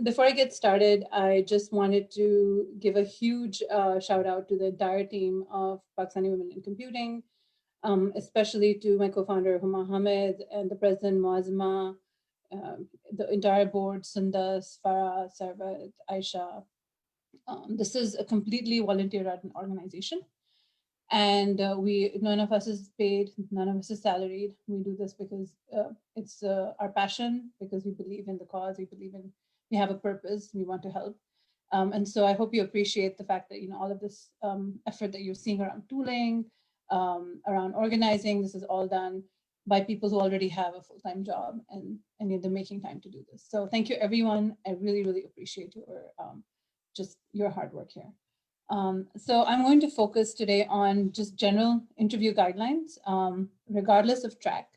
Before I get started, I just wanted to give a huge shout out to the entire team of Pakistani Women in Computing, especially to my co-founder Huma Hamid and the president Muazzama, the entire board, Sundas, Farah, Sarvat, Aisha. This is a completely volunteer-run organization. And none of us is paid, none of us is salaried. We do this because it's our passion, because we believe in the cause, we have a purpose, we want to help. And so I hope you appreciate the fact that, all of this effort that you're seeing around tooling, around organizing, this is all done by people who already have a full-time job and they're making time to do this. So thank you, everyone. I really, really appreciate just your hard work here. So I'm going to focus today on just general interview guidelines, regardless of track,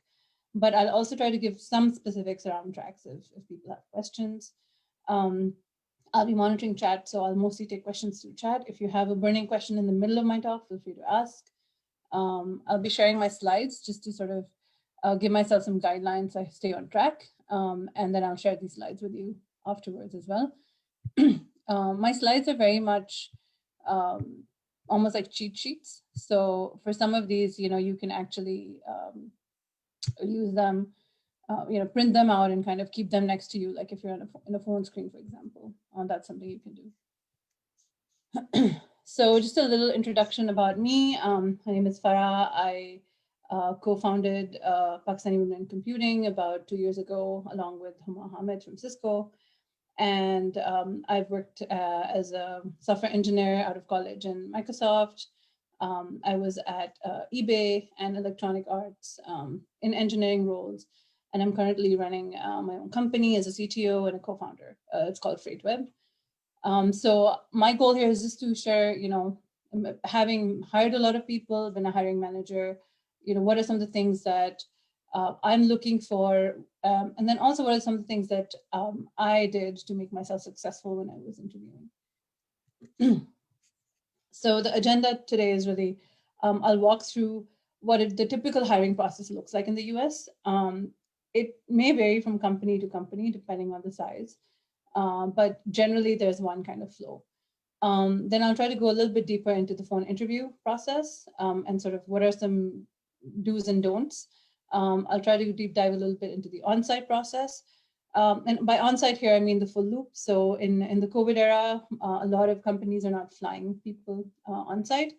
but I'll also try to give some specifics around tracks if people have questions. I'll be monitoring chat, so I'll mostly take questions through chat. If you have a burning question in the middle of my talk, feel free to ask. I'll be sharing my slides just to sort of give myself some guidelines so I stay on track, and then I'll share these slides with you afterwards as well. My slides are very much almost like cheat sheets. So for some of these, you can actually use them, print them out and kind of keep them next to you, like if you're on a phone screen, for example. That's something you can do. So just a little introduction about me. My name is Farah. I co-founded Pakistani Women in Computing about 2 years ago, along with Huma Hamid from Cisco. And I've worked as a software engineer out of college in Microsoft. I was at eBay and Electronic Arts in engineering roles. And I'm currently running my own company as a CTO and a co-founder. It's called FreightWeb. So my goal here is just to share, having hired a lot of people, been a hiring manager, what are some of the things that I'm looking for, and then also what are some of the things that I did to make myself successful when I was interviewing. So the agenda today is really, I'll walk through what the typical hiring process looks like in the US. It may vary from company to company depending on the size, but generally there's one kind of flow. Then I'll try to go a little bit deeper into the phone interview process and sort of what are some do's and don'ts. I'll try to deep dive a little bit into the on-site process. And by on-site here, I mean the full loop. So in the COVID era, a lot of companies are not flying people on-site.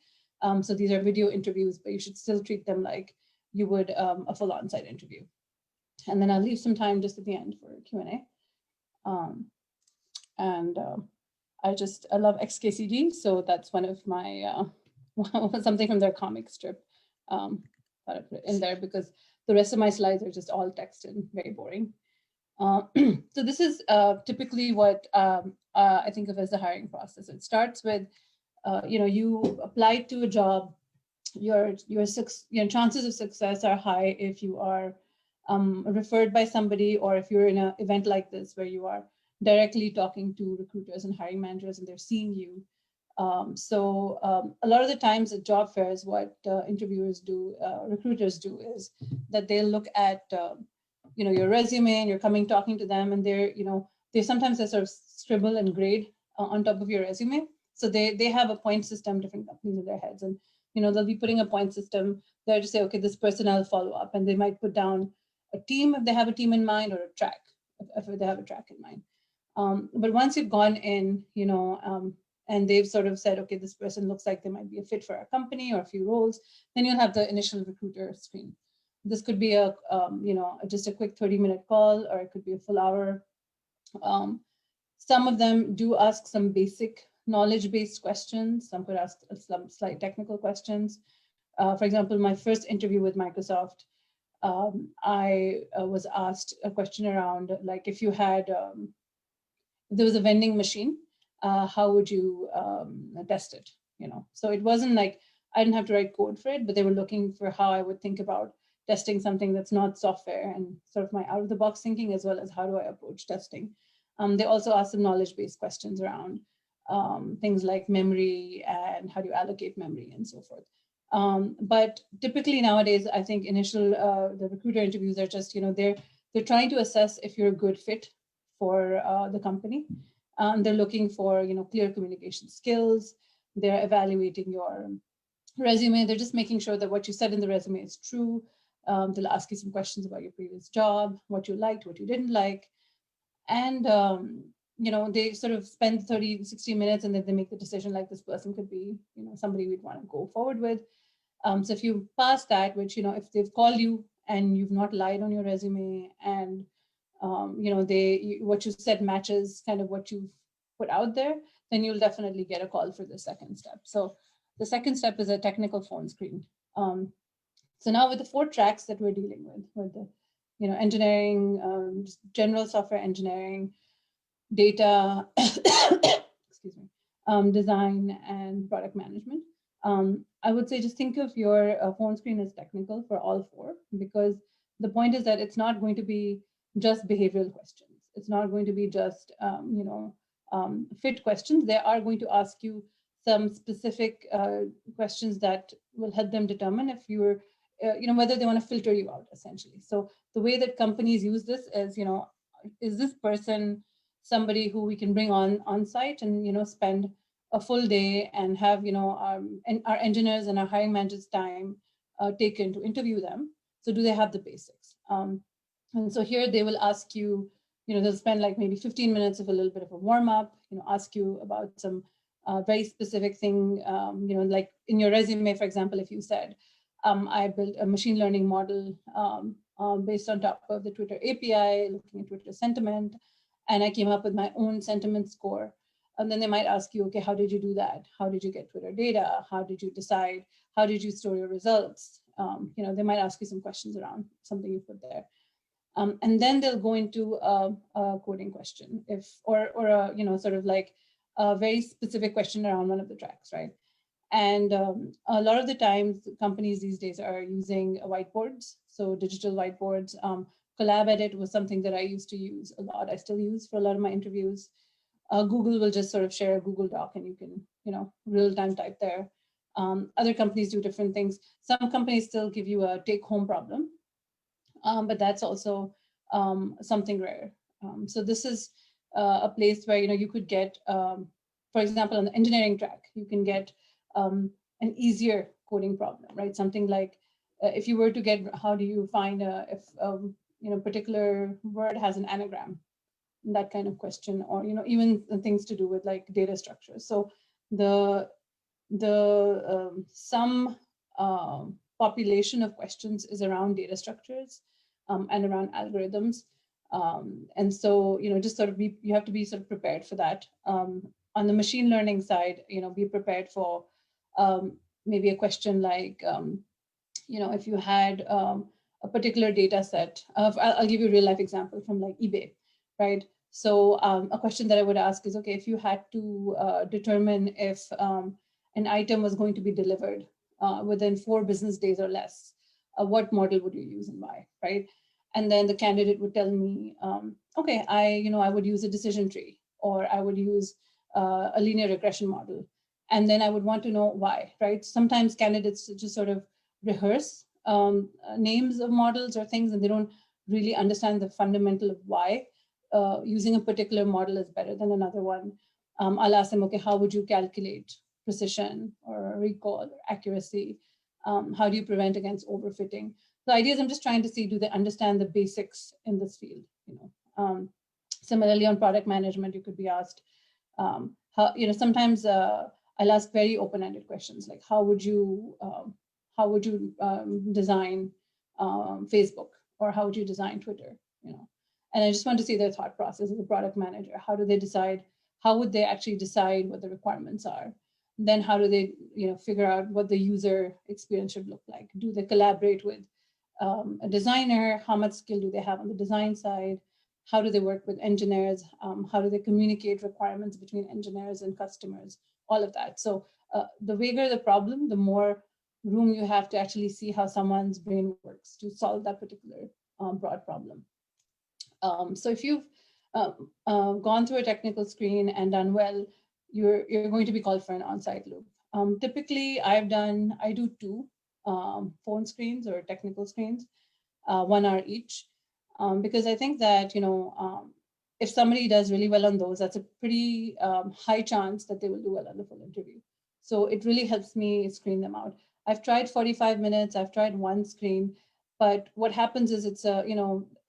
So these are video interviews, but you should still treat them like you would a full on-site interview. And then I'll leave some time just at the end for Q&A. I love XKCD, so that's one of my, something from their comic strip. Thought I'd put it in there because the rest of my slides are just all text and very boring. So this is typically what I think of as the hiring process. It starts with, you apply to a job. Your chances of success are high if you are referred by somebody, or if you're in an event like this where you are directly talking to recruiters and hiring managers and they're seeing you. So a lot of the times at job fairs, what interviewers do, recruiters do, is that they'll look at your resume and you're coming talking to them, and they sometimes sort of scribble and grade on top of your resume. So they have a point system, different companies in their heads, and they'll be putting a point system there to say, okay, this person I'll follow up, and they might put down a team if they have a team in mind, or a track if they have a track in mind. But once you've gone in, and they've sort of said, okay, this person looks like they might be a fit for our company or a few roles, then you'll have the initial recruiter screen. This could be just a quick 30-minute call, or it could be a full hour. Some of them do ask some basic knowledge-based questions. Some could ask some slight technical questions. For example, my first interview with Microsoft, I was asked a question around, like, if you had, there was a vending machine, how would you test it? So it wasn't like I didn't have to write code for it, but they were looking for how I would think about testing something that's not software, and sort of my out-of-the-box thinking, as well as how do I approach testing. They also asked some knowledge-based questions around things like memory and how do you allocate memory and so forth. But typically nowadays, I think the recruiter interviews are just, they're trying to assess if you're a good fit for the company. They're looking for, clear communication skills. They're evaluating your resume. They're just making sure that what you said in the resume is true. They'll ask you some questions about your previous job, what you liked, what you didn't like. And, they sort of spend 30, 60 minutes and then they make the decision like this person could be, somebody we'd want to go forward with. So if you pass that, which, if they've called you and you've not lied on your resume and, what you said matches kind of what you've put out there, then you'll definitely get a call for the second step. So the second step is a technical phone screen. So now with the 4 tracks that we're dealing with the, engineering, just general software engineering, data, excuse me, design, and product management. I would say just think of your phone screen as technical for all 4, because the point is that it's not going to be just behavioral questions. It's not going to be just, fit questions. They are going to ask you some specific questions that will help them determine if you're, whether they want to filter you out, essentially. So the way that companies use this is, is this person somebody who we can bring on site and, spend a full day and have, our engineers and our hiring managers' time taken to interview them. So do they have the basics? And so here they will ask you, they'll spend like maybe 15 minutes of a little bit of a warm up, ask you about some very specific thing, like in your resume, for example, if you said, I built a machine learning model based on top of the Twitter API, looking at Twitter sentiment, and I came up with my own sentiment score. And then they might ask you, okay, how did you do that? How did you get Twitter data? How did you decide? How did you store your results? They might ask you some questions around something you put there. And then they'll go into a coding question, or a, sort of like a very specific question around one of the tracks, right? And a lot of the times, companies these days are using whiteboards, so digital whiteboards. Collab Edit was something that I used to use a lot. I still use for a lot of my interviews. Google will just sort of share a Google Doc and you can, real-time type there. Other companies do different things. Some companies still give you a take-home problem, but that's also something rare. So this is a place where, you could get, for example, on the engineering track, you can get an easier coding problem, right? Something like if you were to get, how do you find if particular word has an anagram, that kind of question, or even things to do with like data structures. So the some population of questions is around data structures and around algorithms, and so just sort of you have to be sort of prepared for that. On the machine learning side, be prepared for maybe a question like if you had a particular data set of, I'll give you a real life example from like eBay, right? So a question that I would ask is, okay, if you had to determine if an item was going to be delivered within 4 business days or less, what model would you use and why, right? And then the candidate would tell me, okay, I would use a decision tree, or I would use a linear regression model. And then I would want to know why, right? Sometimes candidates just sort of rehearse names of models or things, and they don't really understand the fundamental of why using a particular model is better than another one. I'll ask them, okay, how would you calculate precision or recall or accuracy? How do you prevent against overfitting? The idea is I'm just trying to see, do they understand the basics in this field? Similarly, on product management, you could be asked, how, sometimes I'll ask very open-ended questions like, how would you design Facebook, or how would you design Twitter? And I just want to see their thought process as a product manager. How do they decide? How would they actually decide what the requirements are? Then how do they, figure out what the user experience should look like? Do they collaborate with a designer? How much skill do they have on the design side? How do they work with engineers? How do they communicate requirements between engineers and customers? All of that. So the bigger the problem, the more room you have to actually see how someone's brain works to solve that particular broad problem. So if you've gone through a technical screen and done well, you're going to be called for an on-site loop. Typically, I do 2 phone screens or technical screens, 1 hour each, because I think that if somebody does really well on those, that's a pretty high chance that they will do well on the full interview. So it really helps me screen them out. I've tried 45 minutes, I've tried one screen, but what happens is it's a,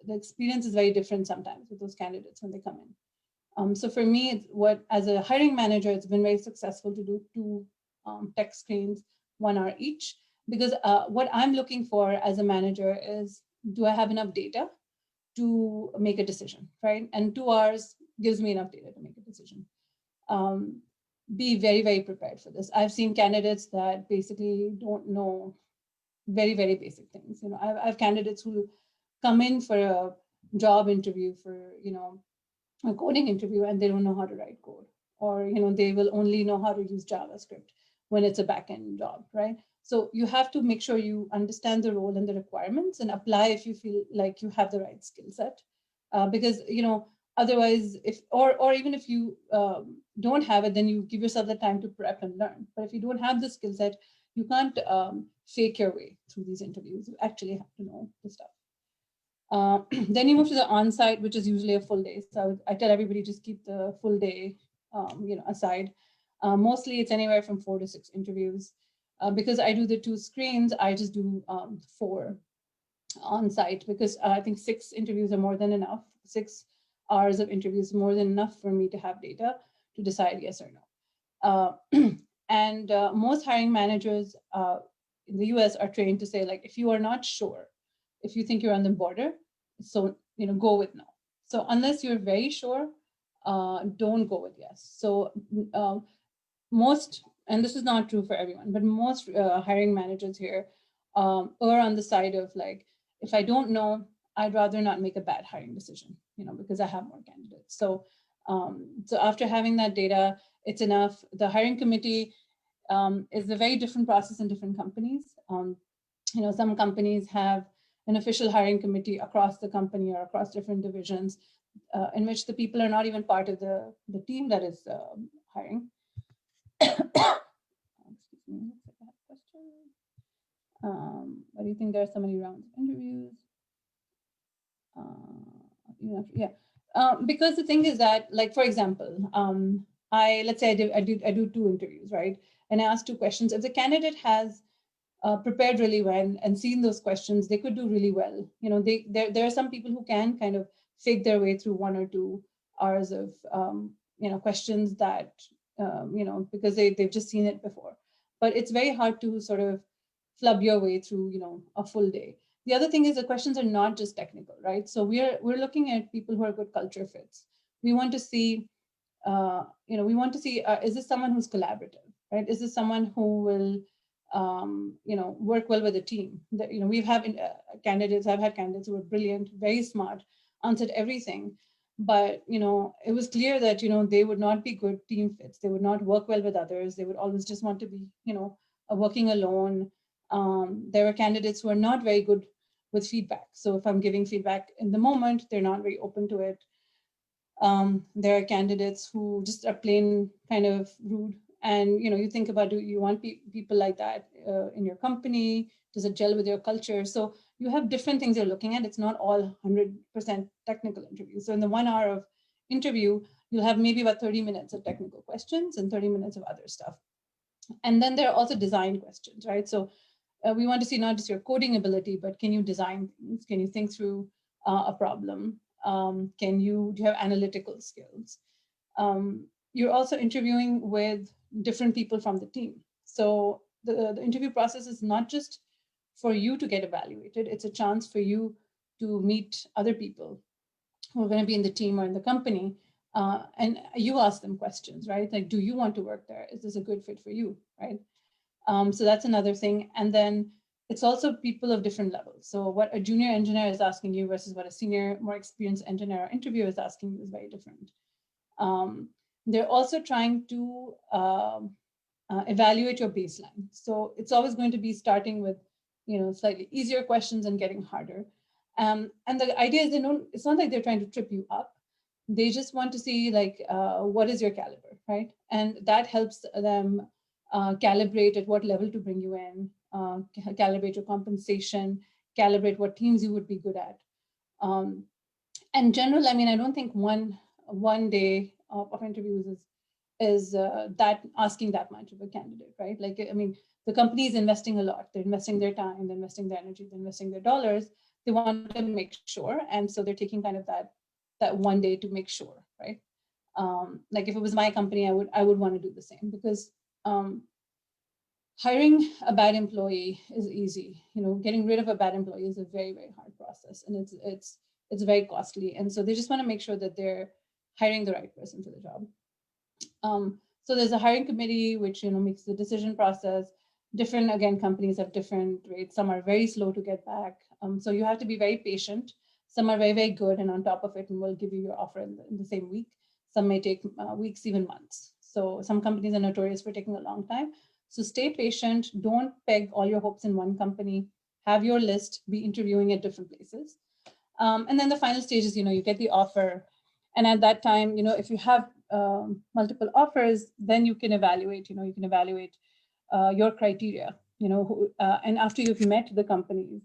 the experience is very different sometimes with those candidates when they come in. So for me, as a hiring manager, it's been very successful to do two tech screens, 1 hour each, because what I'm looking for as a manager is, do I have enough data to make a decision, right? And 2 hours gives me enough data to make a decision. Be very, very prepared for this. I've seen candidates that basically don't know very, very basic things. I have candidates who come in for a job interview, for, a coding interview, and they don't know how to write code, or they will only know how to use JavaScript when it's a backend job, right? So you have to make sure you understand the role and the requirements and apply if you feel like you have the right skill set, because otherwise, or even if you don't have it, then you give yourself the time to prep and learn. But if you don't have the skill set, you can't fake your way through these interviews. You actually have to know the stuff. Then you move to the onsite, which is usually a full day. So I tell everybody just keep the full day, aside. Mostly it's anywhere from 4 to 6 interviews. Because I do the 2 screens, I just do 4 onsite, because I think 6 interviews are more than enough. 6 hours of interviews more than enough for me to have data to decide yes or no. And most hiring managers in the US are trained to say, like, if you are not sure, if you think you're on the border, so go with no. So unless you're very sure, don't go with yes. So most, and this is not true for everyone, but most hiring managers here are on the side of, like, if I don't know, I'd rather not make a bad hiring decision, because I have more candidates. So after having that data, it's enough. The hiring committee is a very different process in different companies. Some companies have an official hiring committee across the company or across different divisions, in which the people are not even part of the team that is hiring. Excuse me, question. Why do you think there are so many rounds of interviews? Because the thing is that, like, for example, let's say I do 2 interviews, right? And I ask 2 questions. If the candidate has prepared really well and seen those questions, they could do really well. There are some people who can kind of fake their way through 1 or 2 hours of questions that because they've just seen it before. But it's very hard to sort of flub your way through a full day. The other thing is the questions are not just technical, right? So we're looking at people who are good culture fits. We want to see is this someone who's collaborative, right? Is this someone who will work well with a team? That we've had candidates. I've had candidates who were brilliant, very smart, answered everything, but it was clear that they would not be good team fits. They would not work well with others. They would always just want to be working alone. There were candidates who are not very good with feedback. So if I'm giving feedback in the moment, they're not very open to it. There are candidates who just are plain kind of rude. And you think about, do you want people like that in your company? Does it gel with your culture? So you have different things you're looking at. It's not all 100% technical interviews. So in the 1 hour of interview, you'll have maybe about 30 minutes of technical questions and 30 minutes of other stuff. And then there are also design questions, right? So we want to see not just your coding ability, but can you design things? Can you think through a problem? Do you have analytical skills? You're also interviewing with different people from the team. So the interview process is not just for you to get evaluated. It's a chance for you to meet other people who are going to be in the team or in the company. And you ask them questions, right? Like, do you want to work there? Is this a good fit for you, right? So that's another thing. And then it's also people of different levels. So what a junior engineer is asking you versus what a senior, more experienced engineer or interviewer is asking you is very different. They're also trying to evaluate your baseline. So it's always going to be starting with, slightly easier questions and getting harder. And the idea is, it's not like they're trying to trip you up. They just want to see, like, what is your caliber, right? And that helps them calibrate at what level to bring you in, calibrate your compensation, calibrate what teams you would be good at. in general, I mean, I don't think one day of interviews is that asking that much of a candidate, right? Like, I mean, the company is investing a lot. They're investing their time, they're investing their energy, they're investing their dollars. They want to make sure, and so they're taking kind of that one day to make sure, right? Like if it was my company, I would want to do the same, because hiring a bad employee is easy. You know, getting rid of a bad employee is a very, very hard process, and it's very costly. And so they just want to make sure that they're hiring the right person for the job. So there's a hiring committee which makes the decision process. Different, again, companies have different rates. Some are very slow to get back. So you have to be very patient. Some are very, very good and on top of it and will give you your offer in the same week. Some may take weeks, even months. So some companies are notorious for taking a long time. So stay patient. Don't peg all your hopes in one company. Have your list. Be interviewing at different places. And then the final stage is, you get the offer. And at that time, if you have multiple offers, then you can evaluate, your criteria, and after you've met the companies,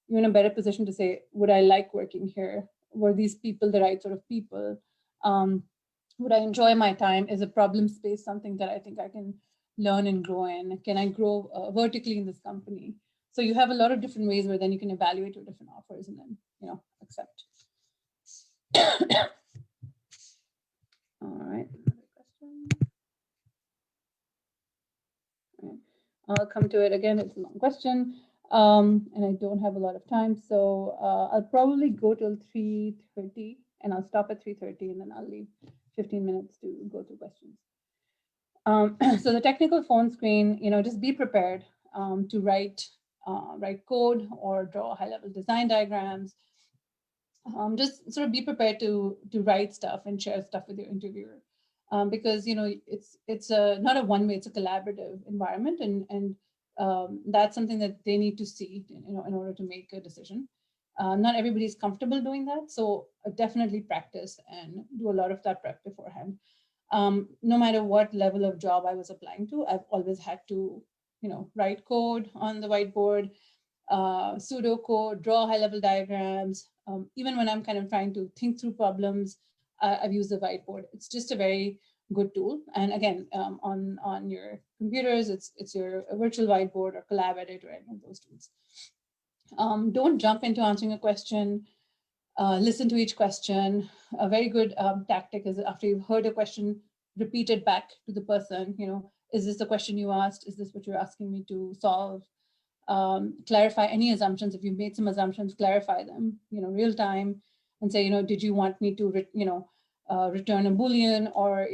you're in a better position to say, would I like working here? Were these people the right sort of people? Would I enjoy my time? Is a problem space something that I think I can learn and grow in? Can I grow vertically in this company? So you have a lot of different ways where then you can evaluate your different offers and then, accept. All right, another question. All right. I'll come to it again. It's a long question, and I don't have a lot of time, so I'll probably go till 3:30, and I'll stop at 3:30, and then I'll leave 15 minutes to go through questions. So the technical phone screen, just be prepared to write code or draw high-level design diagrams. Just sort of be prepared to write stuff and share stuff with your interviewer, because it's not a one-way, it's a collaborative environment, and that's something that they need to see, in order to make a decision. Not everybody's comfortable doing that, so definitely practice and do a lot of that prep beforehand. No matter what level of job I was applying to, I've always had to, write code on the whiteboard, pseudocode, draw high-level diagrams. Even when I'm kind of trying to think through problems, I've used the whiteboard. It's just a very good tool. And again, on your computers, it's your virtual whiteboard or Collab Edit or any of those tools. Don't jump into answering a question. Listen to each question. A very good tactic is, after you've heard a question, repeat it back to the person. Is this the question you asked? Is this what you're asking me to solve? Clarify any assumptions. If you've made some assumptions, clarify them, real time, and say, did you want me to, return a Boolean, or,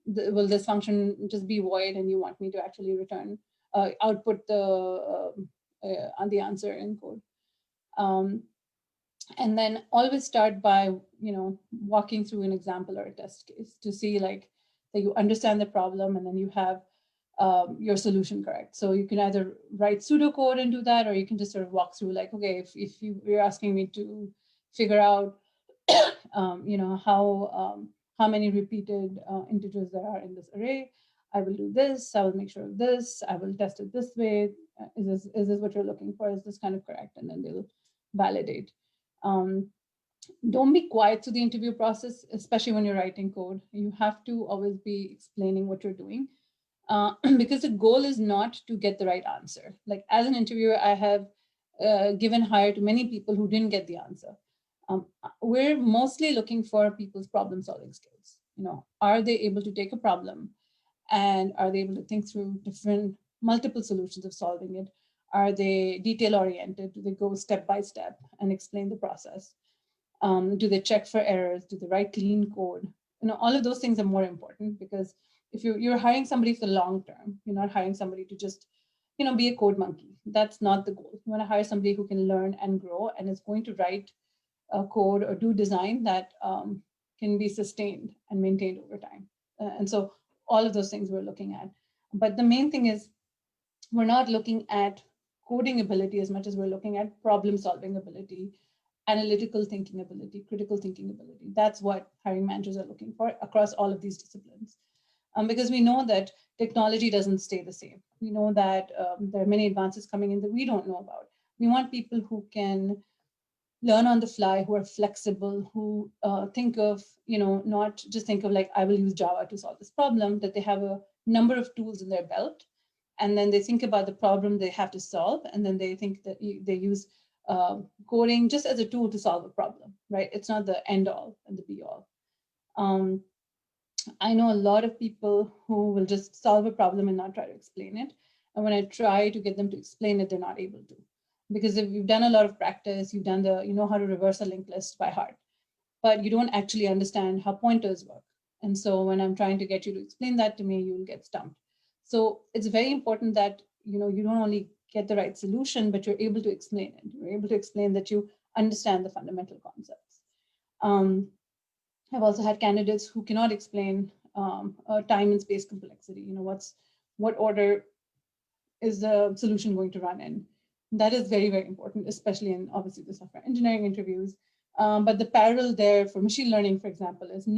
will this function just be void and you want me to actually return, output the answer in code. And then always start by, walking through an example or a test case to see that you understand the problem and then you have your solution correct. So you can either write pseudocode and do that, or you can just sort of walk through okay, if you're asking me to figure out, how many repeated integers there are in this array, I will do this, I will make sure of this, I will test it this way. Is this what you're looking for? Is this kind of correct? And then they'll validate. Don't be quiet through the interview process, especially when you're writing code. You have to always be explaining what you're doing, because the goal is not to get the right answer. Like, as an interviewer, I have given hire to many people who didn't get the answer. We're mostly looking for people's problem-solving skills. Are they able to take a problem, and are they able to think through multiple solutions of solving it? Are they detail-oriented? Do they go step by step and explain the process? Do they check for errors? Do they write clean code? All of those things are more important, because if you're hiring somebody for the long term, you're not hiring somebody to just, be a code monkey. That's not the goal. You want to hire somebody who can learn and grow and is going to write code or do design that can be sustained and maintained over time. And so all of those things we're looking at. But the main thing is, we're not looking at coding ability as much as we're looking at problem solving ability, analytical thinking ability, critical thinking ability. That's what hiring managers are looking for across all of these disciplines. Because we know that technology doesn't stay the same. We know that there are many advances coming in that we don't know about. We want people who can learn on the fly, who are flexible, who think of, not just think of like, I will use Java to solve this problem, that they have a number of tools in their belt. And then they think about the problem they have to solve. And then they think that they use coding just as a tool to solve a problem, right? It's not the end all and the be all. I know a lot of people who will just solve a problem and not try to explain it. And when I try to get them to explain it, they're not able to. Because if you've done a lot of practice, you know how to reverse a linked list by heart, but you don't actually understand how pointers work. And so when I'm trying to get you to explain that to me, you'll get stumped. So it's very important that you don't only get the right solution, but you're able to explain it. You're able to explain that you understand the fundamental concepts. I've also had candidates who cannot explain time and space complexity. What order is the solution going to run in? That is very, very important, especially in obviously the software engineering interviews. But the parallel there for machine learning, for example, is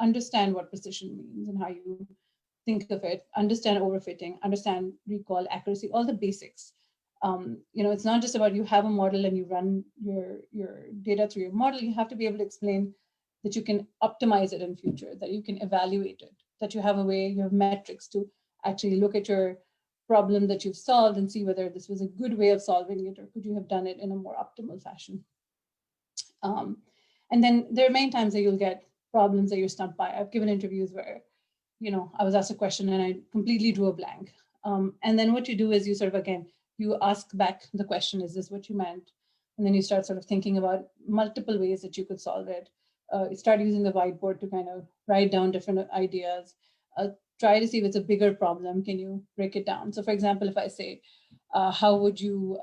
understand what precision means and how you think of it, understand overfitting, understand recall, accuracy, all the basics. It's not just about you have a model and you run your data through your model. You have to be able to explain that you can optimize it in future, that you can evaluate it, that you have a way, you have metrics to actually look at your problem that you've solved and see whether this was a good way of solving it or could you have done it in a more optimal fashion. And then there are many times that you'll get problems that you're stumped by. I've given interviews where, I was asked a question and I completely drew a blank. And then what you do is you sort of, again, you ask back the question, is this what you meant? And then you start sort of thinking about multiple ways that you could solve it. You start using the whiteboard to kind of write down different ideas. Try to see if it's a bigger problem. Can you break it down? So for example, if I say, how would you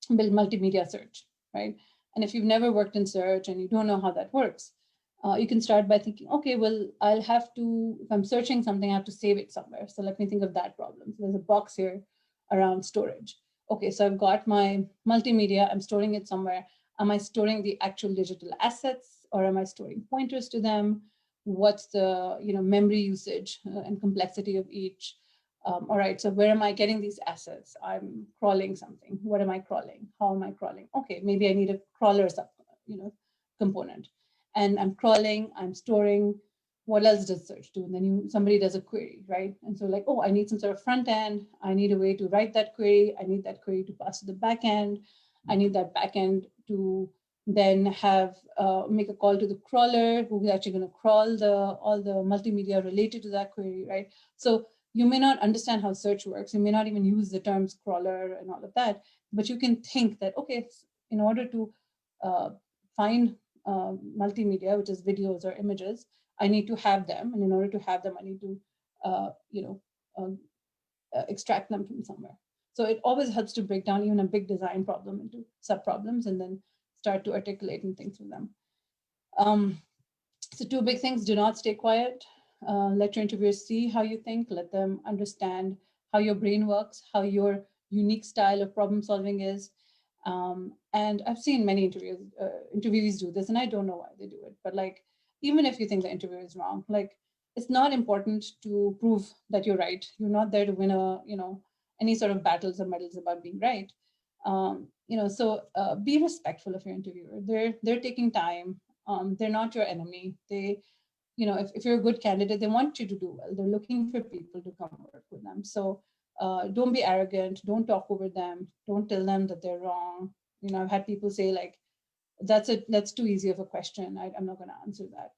build multimedia search, right? And if you've never worked in search and you don't know how that works, you can start by thinking, okay, well, I'll have to, if I'm searching something, I have to save it somewhere. So let me think of that problem. So there's a box here around storage. Okay, so I've got my multimedia, I'm storing it somewhere. Am I storing the actual digital assets or am I storing pointers to them? What's the memory usage and complexity of each? All right, so where am I getting these assets? I'm crawling something. What am I crawling? How am I crawling? Okay, maybe I need a crawler component. And I'm crawling, I'm storing. What else does search do? And then somebody does a query, right? And so like, oh, I need some sort of front end. I need a way to write that query. I need that query to pass to the back end. I need that back end to then have make a call to the crawler who's actually going to crawl all the multimedia related to that query, right? So you may not understand how search works. You may not even use the terms crawler and all of that, but you can think that, okay, in order to find multimedia, which is videos or images, I need to have them. And in order to have them, I need to, extract them from somewhere. So it always helps to break down even a big design problem into sub-problems and then start to articulate and think through them. So two big things: do not stay quiet. Let your interviewers see how you think. Let them understand how your brain works, how your unique style of problem solving is. And I've seen many interviewees do this, and I don't know why they do it. But like, even if you think the interviewer is wrong, like, it's not important to prove that you're right. You're not there to win any sort of battles or medals about being right. So be respectful of your interviewer. They're taking time. They're not your enemy. They, if you're a good candidate, they want you to do well. They're looking for people to come work with them. So don't be arrogant. Don't talk over them. Don't tell them that they're wrong. I've had people say like, that's too easy of a question. I'm not going to answer that.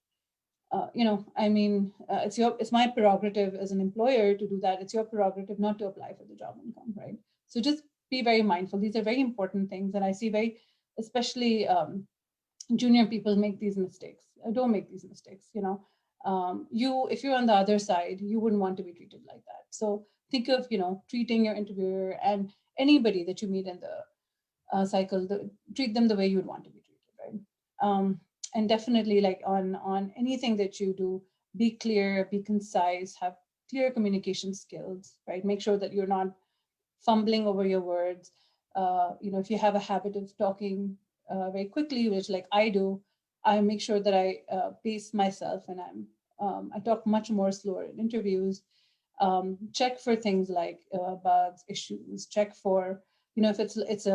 It's my prerogative as an employer to do that. It's your prerogative not to apply for the job and come, right? So just be very mindful. These are very important things. And I see especially junior people make these mistakes. Don't make these mistakes. If you're on the other side, you wouldn't want to be treated like that. So think of, treating your interviewer and anybody that you meet in the cycle, treat them the way you would want to be treated, right? And definitely, like on anything that you do, be clear, be concise, have clear communication skills, right? Make sure that you're not fumbling over your words. If you have a habit of talking very quickly, which like I do, I make sure that I pace myself and I talk much more slower in interviews. Check for things like bugs, issues. Check for, if it's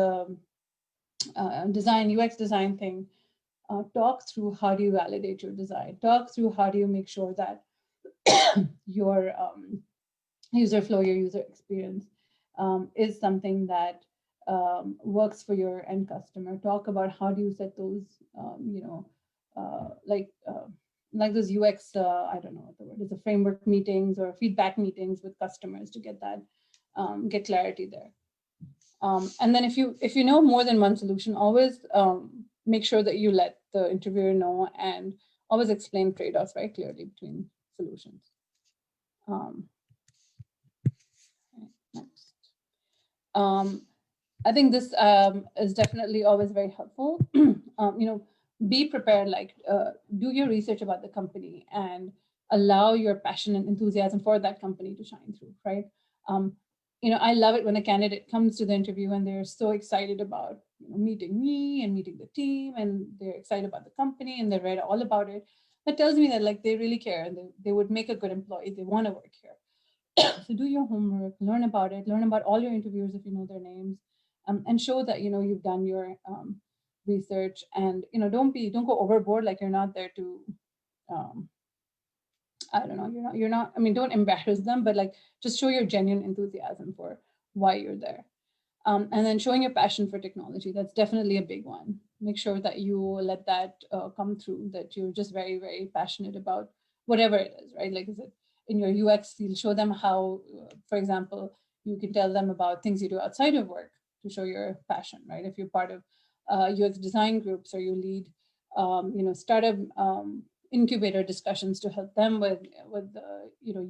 design, UX design thing, talk through how do you validate your design, talk through how do you make sure that your user flow, your user experience is something that works for your end customer. Talk about how do you set those, like those UX, I don't know what the word is, the framework meetings or feedback meetings with customers to get that, get clarity there. And then if you know more than one solution, always make sure that you let the interviewer know and always explain trade-offs very clearly between solutions. Next. I think this is definitely always very helpful. Be prepared, like do your research about the company and allow your passion and enthusiasm for that company to shine through, right? I love it when a candidate comes to the interview and they're so excited about meeting me and meeting the team, and they're excited about the company and they read all about it. That tells me that like they really care and they would make a good employee. They want to work here. So do your homework, learn about it, learn about all your interviewers if you know their names, and show that you've done your research, and don't go overboard, like you're not there to I don't know, you're not, I mean, don't embarrass them, but like just show your genuine enthusiasm for why you're there. And then showing your passion for technology, that's definitely a big one. Make sure that you let that come through, that you're just very, very passionate about whatever it is, right? Like, is it in your UX field? Show them how, for example, you can tell them about things you do outside of work to show your passion, right? If you're part of UX design groups, or you lead, startup incubator discussions to help them with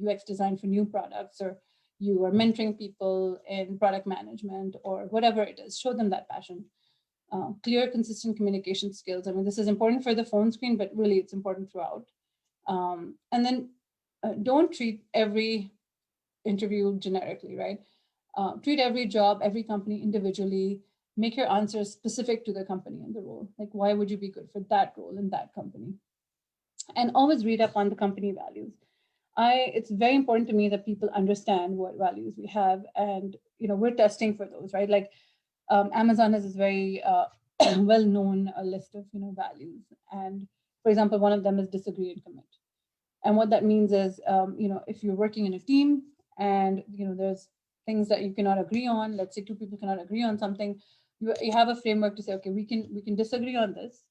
UX design for new products, or you are mentoring people in product management or whatever it is, show them that passion. Clear, consistent communication skills. I mean, this is important for the phone screen, but really it's important throughout. And then don't treat every interview generically, right? Treat every job, every company individually. Make your answers specific to the company and the role. Like, why would you be good for that role in that company? And always read up on the company values. It's very important to me that people understand what values we have, and we're testing for those, right? Like Amazon has this very well-known list of values, and for example, one of them is disagree and commit. And what that means is, if you're working in a team and there's things that you cannot agree on, let's say two people cannot agree on something, you have a framework to say, okay, we can disagree on this,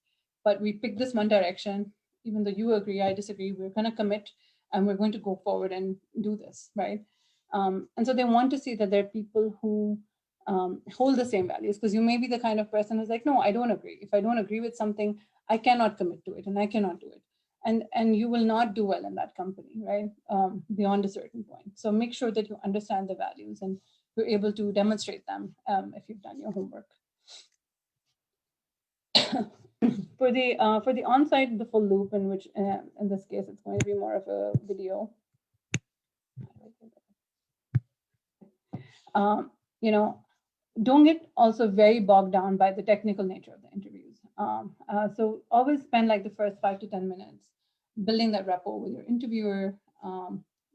but we pick this one direction. Even though you agree, I disagree, we're going to commit and we're going to go forward and do this, right? And so they want to see that there are people who hold the same values, because you may be the kind of person who's like, no, I don't agree. If I don't agree with something, I cannot commit to it and I cannot do it. And you will not do well in that company, right? Beyond a certain point. So make sure that you understand the values and you're able to demonstrate them if you've done your homework. For the on-site, the full loop, in which in this case it's going to be more of a video. Don't get also very bogged down by the technical nature of the interviews. So always spend like the first 5 to 10 minutes building that rapport with your interviewer.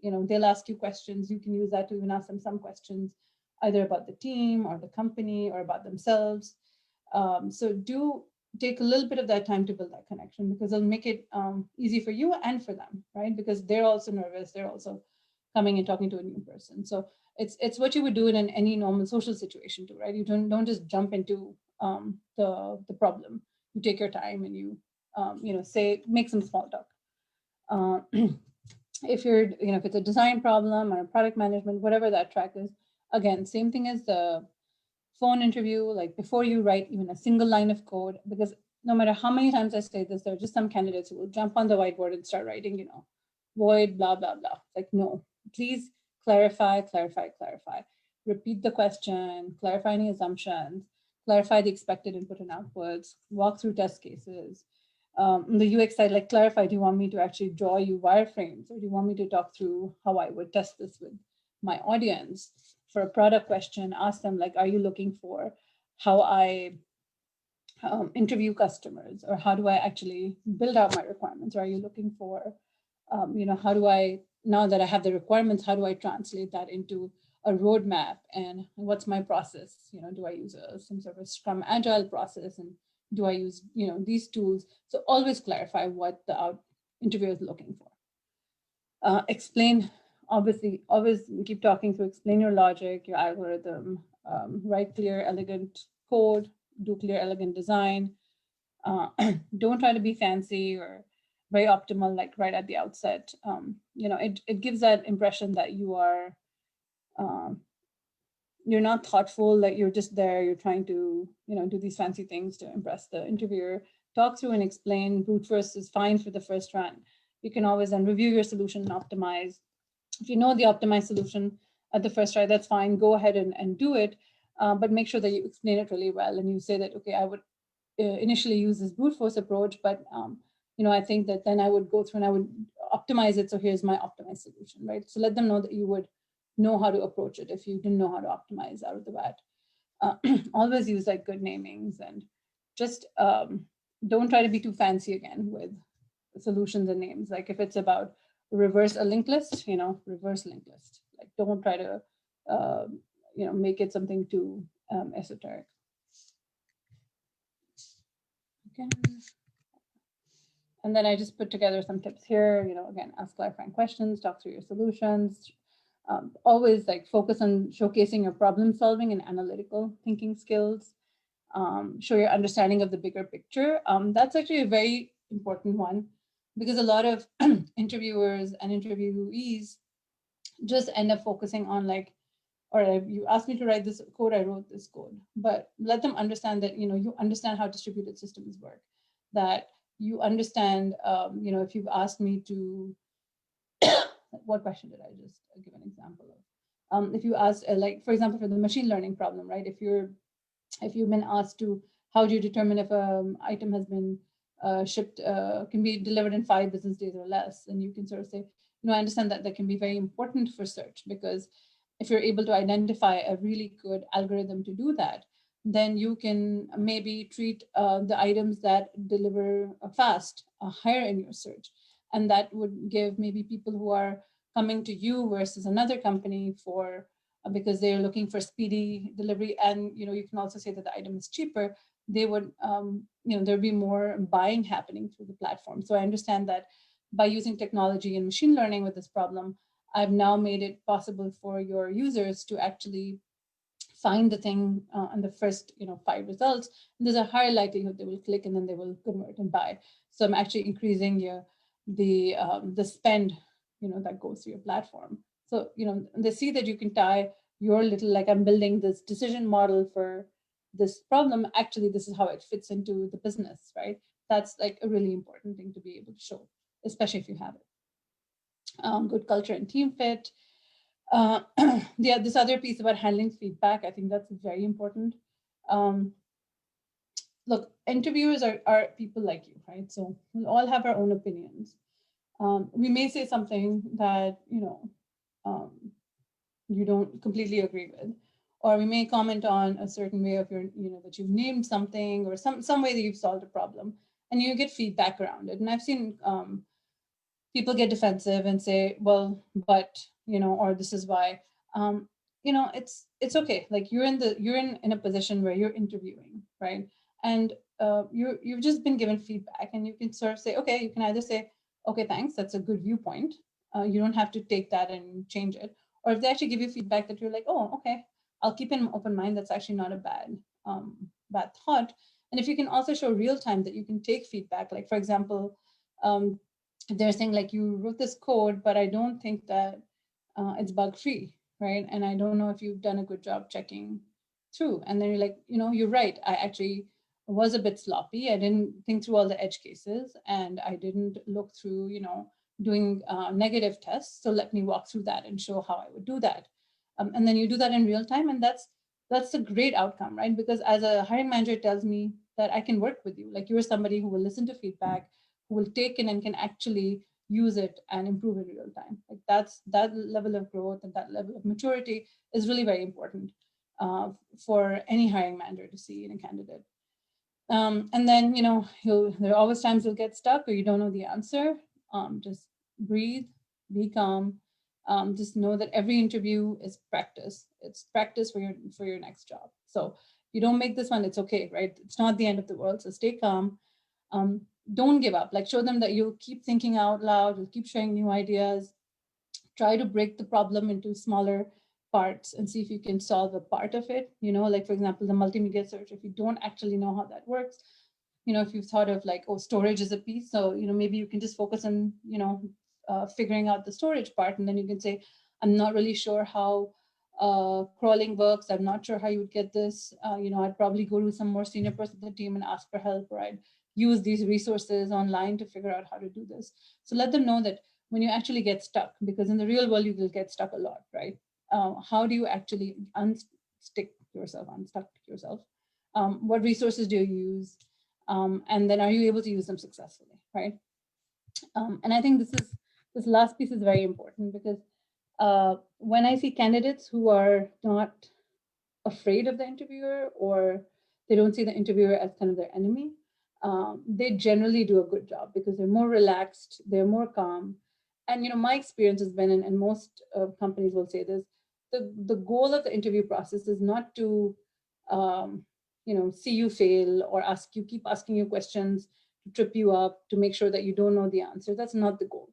They'll ask you questions. You can use that to even ask them some questions, either about the team or the company or about themselves. So do take a little bit of that time to build that connection, because it'll make it easy for you and for them, right? Because they're also nervous. They're also coming and talking to a new person. So it's what you would do in any normal social situation too, right? You don't just jump into the problem. You take your time and you make some small talk. If it's a design problem or a product management, whatever that track is, again, same thing as the phone interview. Like, before you write even a single line of code, because no matter how many times I say this, there are just some candidates who will jump on the whiteboard and start writing, void, blah, blah, blah. Like, no, please clarify. Repeat the question, clarify any assumptions, clarify the expected input and outputs, walk through test cases. On the UX side, like, clarify, do you want me to actually draw you wireframes, or do you want me to talk through how I would test this with my audience? For a product question, ask them, like, are you looking for how I interview customers, or how do I actually build out my requirements? Or are you looking for, how do I, now that I have the requirements, how do I translate that into a roadmap and what's my process. Do I use some sort of Scrum Agile process, and do I use these tools? So always clarify what the interviewer is looking for. Explain, obviously, always keep talking through, explain your logic, your algorithm, write clear, elegant code, do clear, elegant design. Don't try to be fancy or very optimal, like right at the outset. It gives that impression that you're not thoughtful, like you're just there, you're trying to, do these fancy things to impress the interviewer. Talk through and explain. Brute force is fine for the first run. You can always then review your solution and optimize. If you know the optimized solution at the first try, that's fine. Go ahead and do it, but make sure that you explain it really well. And you say that, okay, I would initially use this brute force approach, but I think that then I would go through and I would optimize it. So here's my optimized solution, right? So let them know that you would know how to approach it if you didn't know how to optimize out of the bat. Always use like good namings, and just don't try to be too fancy again with solutions and names. Like if it's about reverse a linked list, reverse linked list. Like don't try to make it something too esoteric. Okay. And then I just put together some tips here. Again, ask clarifying questions, talk through your solutions. Always like focus on showcasing your problem solving and analytical thinking skills. Show your understanding of the bigger picture. That's actually a very important one, because a lot of interviewers and interviewees just end up focusing on like, all right, you asked me to write this code, I wrote this code. But let them understand that, you understand how distributed systems work, that you understand, if you've asked me to, what question did I just give an example of? If you asked, like, for example, for the machine learning problem, right? If you've been asked to, how do you determine if an item has been shipped, can be delivered in 5 business days or less, and you can sort of say, I understand that that can be very important for search, because if you're able to identify a really good algorithm to do that, then you can maybe treat the items that deliver fast higher in your search. And that would give maybe people who are coming to you versus another company for, because they're looking for speedy delivery. And, you can also say that the item is cheaper. They would, there'd be more buying happening through the platform. So I understand that by using technology and machine learning with this problem, I've now made it possible for your users to actually find the thing on the first 5 results. And there's a higher likelihood they will click and then they will convert and buy. So I'm actually increasing the spend that goes through your platform. So they see that you can tie your little, like, I'm building this decision model for this problem. Actually, this is how it fits into the business, right? That's like a really important thing to be able to show, especially if you have it. Good culture and team fit. Yeah, this other piece about handling feedback, I think that's very important. Look, interviewers are people like you, right? So we all have our own opinions. We may say something that you don't completely agree with, or we may comment on a certain way of your, that you've named something, or some way that you've solved a problem, and you get feedback around it. And I've seen people get defensive and say, well, but, or this is why, it's okay. Like you're in a position where you're interviewing, right? And you've just been given feedback, and you can sort of say, okay, you can either say, okay, thanks, that's a good viewpoint. You don't have to take that and change it. Or if they actually give you feedback that you're like, oh, okay, I'll keep an open mind. That's actually not a bad thought. And if you can also show real time that you can take feedback, like for example, they're saying like, you wrote this code, but I don't think that it's bug free, right? And I don't know if you've done a good job checking through. And then you're like, you're right. I actually was a bit sloppy. I didn't think through all the edge cases, and I didn't look through, doing negative tests. So let me walk through that and show how I would do that. And then you do that in real time. And that's a great outcome, right? Because as a hiring manager, it tells me that I can work with you. Like you're somebody who will listen to feedback, who will take in and can actually use it and improve in real time. Like that level of growth and that level of maturity is really very important for any hiring manager to see in a candidate. And then, there are always times you'll get stuck or you don't know the answer. Just breathe, be calm, Just know that every interview is practice. It's practice for your next job. So you don't make this one, it's okay, right? It's not the end of the world. So stay calm. Um, don't give up. Like show them that you'll keep thinking out loud, you'll keep sharing new ideas. Try to break the problem into smaller parts and see if you can solve a part of it. Like for example, the multimedia search, if you don't actually know how that works, if you've thought of like, oh, storage is a piece, so maybe you can just focus on figuring out the storage part, and then you can say, I'm not really sure how crawling works, I'm not sure how you would get this, I'd probably go to some more senior person in the team and ask for help, or I'd use these resources online to figure out how to do this. So let them know that when you actually get stuck, because in the real world you will get stuck a lot, right? How do you actually unstuck yourself? What resources do you use? And then are you able to use them successfully, right? And I think this last piece is very important, because when I see candidates who are not afraid of the interviewer, or they don't see the interviewer as kind of their enemy, they generally do a good job because they're more relaxed, they're more calm. And my experience has been, and most companies will say this, the goal of the interview process is not to see you fail, or keep asking you questions to trip you up, to make sure that you don't know the answer. That's not the goal.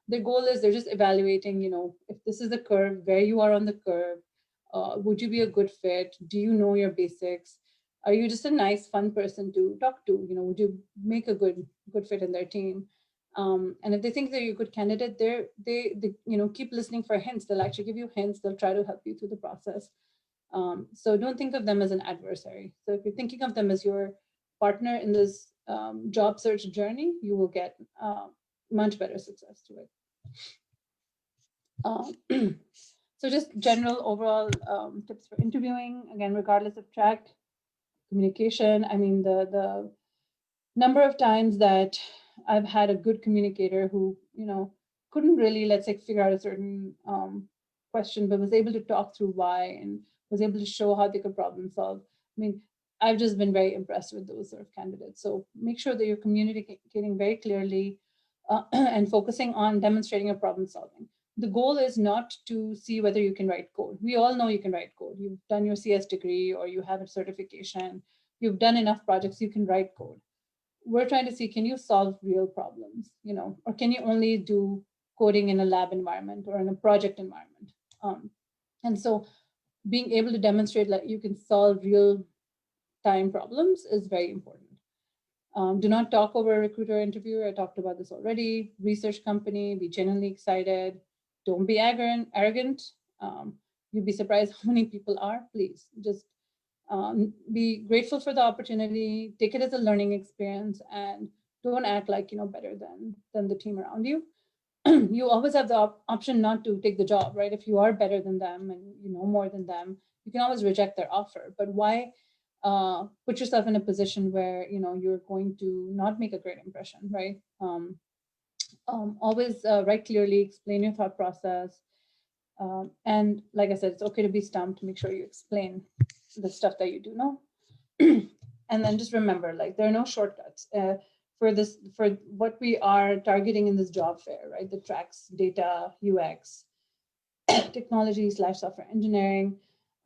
The goal is they're just evaluating, if this is the curve, where you are on the curve. Would you be a good fit? Do you know your basics? Are you just a nice, fun person to talk to? Would you make a good fit in their team? And if they think that you're a good candidate, they keep listening for hints. They'll actually give you hints. They'll try to help you through the process. So don't think of them as an adversary. So if you're thinking of them as your partner in this job search journey, you will get much better success to it. So just general overall tips for interviewing, again, regardless of track, communication. I mean, the number of times that I've had a good communicator who, couldn't really, let's say, figure out a certain question, but was able to talk through why and was able to show how they could problem solve. I mean, I've just been very impressed with those sort of candidates. So make sure that you're communicating very clearly and focusing on demonstrating your problem solving. The goal is not to see whether you can write code. We all know you can write code. You've done your CS degree, or you have a certification. You've done enough projects, you can write code. We're trying to see, can you solve real problems, or can you only do coding in a lab environment or in a project environment? And so being able to demonstrate that you can solve real time problems is very important. Do not talk over a recruiter or interviewer. I talked about this already. Research company, be genuinely excited. Don't be arrogant. You'd be surprised how many people are. Please just be grateful for the opportunity, take it as a learning experience, and don't act like better than the team around you. You always have the option not to take the job, right? If you are better than them and you know more than them, you can always reject their offer. But why put yourself in a position where you're going to not make a great impression, right? Always write clearly, explain your thought process. And like I said, it's okay to be stumped. Make sure you explain the stuff that you do know. And then just remember, like, there are no shortcuts for what we are targeting in this job fair, right? The tracks, data, UX, technology/software engineering,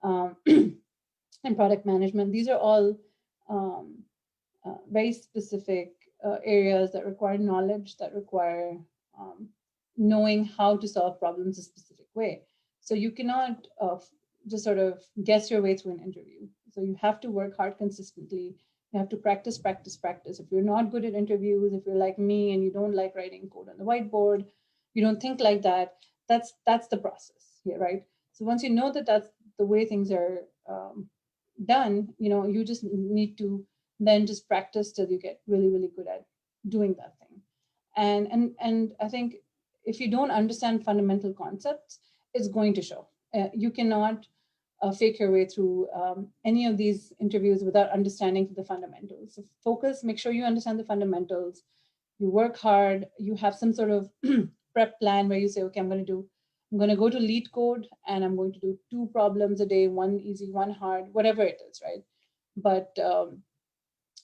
and product management. These are all very specific areas that require knowledge, that require knowing how to solve problems a specific way. So you cannot just sort of guess your way through an interview. So you have to work hard consistently. You have to practice, practice, practice. If you're not good at interviews, if you're like me and you don't like writing code on the whiteboard, you don't think like that, that's the process here, right? So once you know that that's the way things are done, you just need to then just practice till you get really, really good at doing that thing. And I think if you don't understand fundamental concepts, it's going to show. You cannot fake your way through any of these interviews without understanding the fundamentals. So focus, make sure you understand the fundamentals. You work hard, you have some sort of prep plan where you say, okay, I'm going to go to lead code and I'm going to do 2 problems a day, 1 easy, 1 hard, whatever it is, right? But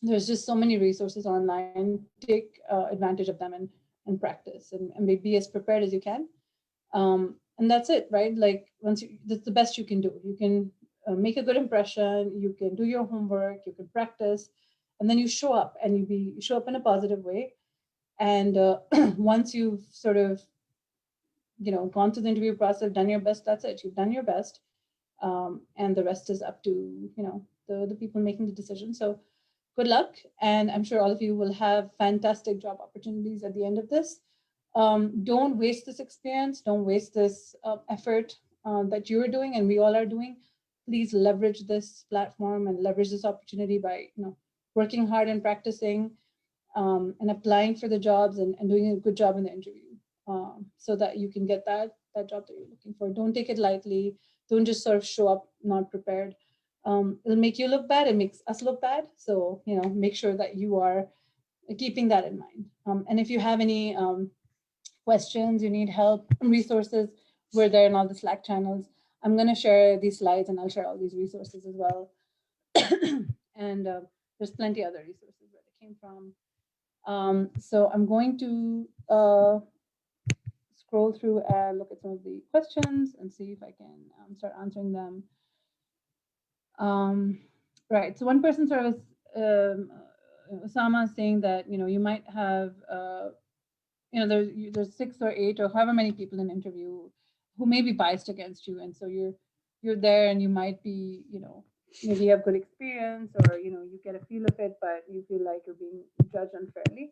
there's just so many resources online. Take advantage of them and practice and be as prepared as you can. And that's it, right? Like that's the best you can do. You can make a good impression, you can do your homework, you can practice, and then you show up and you show up in a positive way. And once you've sort of, gone through the interview process, done your best, that's it. You've done your best. And the rest is up to, the people making the decision. So good luck. And I'm sure all of you will have fantastic job opportunities at the end of this. Don't waste this experience. Don't waste this effort that you're doing and we all are doing. Please leverage this platform and leverage this opportunity by, working hard and practicing, and applying for the jobs, and doing a good job in the interview, so that you can get that job that you're looking for. Don't take it lightly. Don't just sort of show up not prepared. It'll make you look bad. It makes us look bad. So, make sure that you are keeping that in mind. And if you have any questions, you need help, resources, we're there in all the Slack channels. I'm going to share these slides and I'll share all these resources as well. And there's plenty other resources where they came from. So I'm going to scroll through and look at some of the questions and see if I can start answering them. Right. So one person sort of Osama saying that, you might have, there's 6 or 8 or however many people in an interview who may be biased against you. And so you're there and you might be, maybe you have good experience or, you get a feel of it, but you feel like you're being judged unfairly.